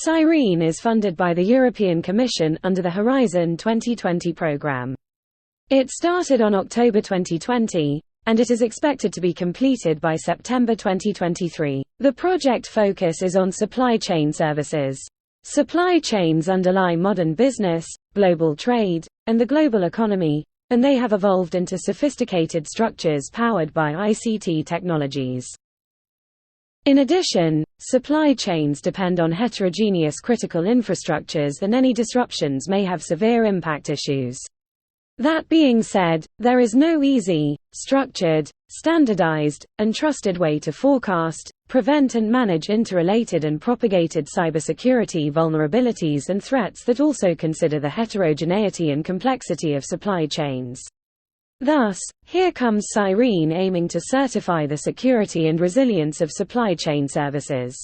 CYRENE is funded by the European Commission under the Horizon 2020 programme. It started on October 2020, and it is expected to be completed by September 2023. The project focus is on supply chain services. Supply chains underlie modern business, global trade, and the global economy, and they have evolved into sophisticated structures powered by ICT technologies. In addition, supply chains depend on heterogeneous critical infrastructures, and any disruptions may have severe impact issues. That being said, there is no easy, structured, standardized, and trusted way to forecast, prevent and manage interrelated and propagated cybersecurity vulnerabilities and threats that also consider the heterogeneity and complexity of supply chains. Thus, here comes CYRENE aiming to certify the security and resilience of supply chain services.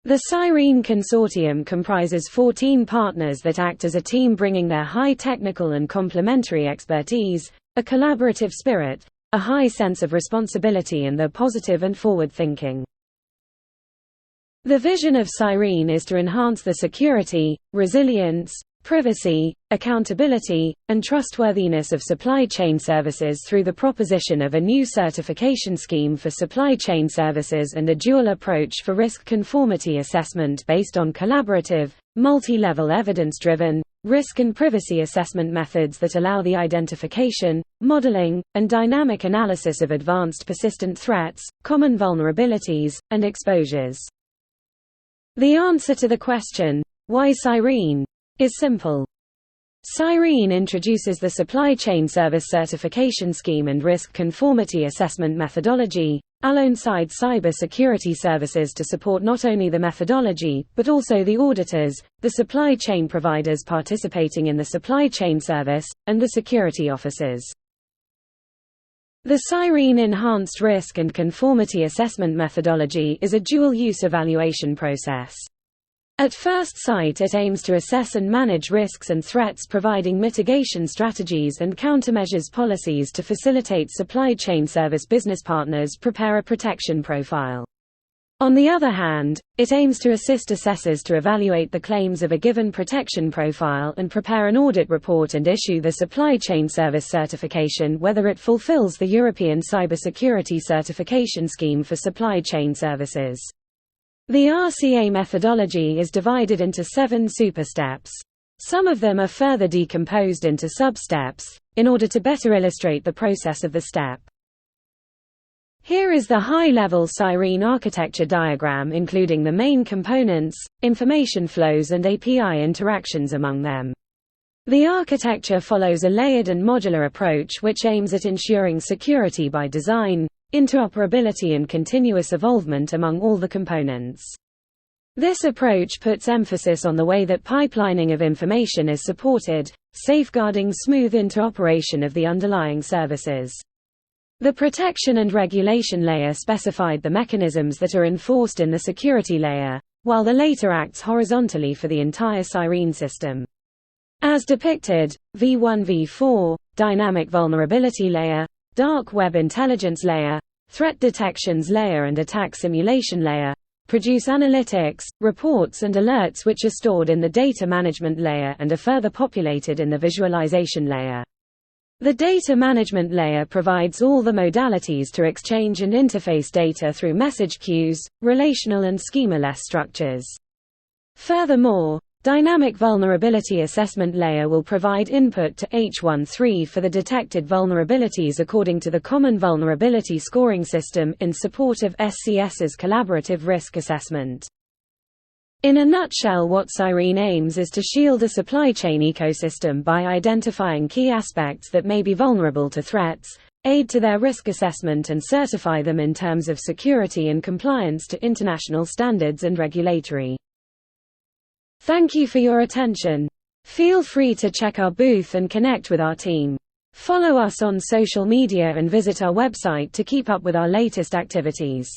The CYRENE Consortium comprises 14 partners that act as a team, bringing their high technical and complementary expertise, a collaborative spirit, a high sense of responsibility, and the positive and forward-thinking. The vision of CYRENE is to enhance the security, resilience, privacy, accountability, and trustworthiness of supply chain services through the proposition of a new certification scheme for supply chain services and a dual approach for risk conformity assessment based on collaborative, multi-level evidence-driven, risk and privacy assessment methods that allow the identification, modeling, and dynamic analysis of advanced persistent threats, common vulnerabilities, and exposures. The answer to the question, why CYRENE, is simple. CYRENE introduces the Supply Chain Service Certification Scheme and Risk Conformity Assessment Methodology, alongside cyber security services to support not only the methodology, but also the auditors, the supply chain providers participating in the supply chain service, and the security officers. The CYRENE Enhanced Risk and Conformity Assessment Methodology is a dual-use evaluation process. At first sight, it aims to assess and manage risks and threats, providing mitigation strategies and countermeasures policies to facilitate supply chain service business partners prepare a protection profile. On the other hand, it aims to assist assessors to evaluate the claims of a given protection profile and prepare an audit report and issue the supply chain service certification whether it fulfills the European Cybersecurity Certification Scheme for supply chain services. The RCA methodology is divided into 7 supersteps. Some of them are further decomposed into sub-steps, in order to better illustrate the process of the step. Here is the high-level CYRENE architecture diagram, including the main components, information flows and API interactions among them. The architecture follows a layered and modular approach which aims at ensuring security by design, interoperability and continuous evolvement among all the components. This approach puts emphasis on the way that pipelining of information is supported, safeguarding smooth interoperation of the underlying services. The protection and regulation layer specified the mechanisms that are enforced in the security layer, while the latter acts horizontally for the entire CYRENE system. As depicted, V1-V4, dynamic vulnerability layer, dark web intelligence layer, threat detections layer and attack simulation layer, produce analytics, reports and alerts which are stored in the data management layer and are further populated in the visualization layer. The data management layer provides all the modalities to exchange and interface data through message queues, relational and schema-less structures. Furthermore, dynamic vulnerability assessment layer will provide input to H13 for the detected vulnerabilities according to the Common Vulnerability Scoring System in support of SCS's collaborative risk assessment. In a nutshell, what CYRENE aims is to shield a supply chain ecosystem by identifying key aspects that may be vulnerable to threats, aid to their risk assessment and certify them in terms of security and compliance to international standards and regulatory. Thank you for your attention. Feel free to check our booth and connect with our team. Follow us on social media and visit our website to keep up with our latest activities.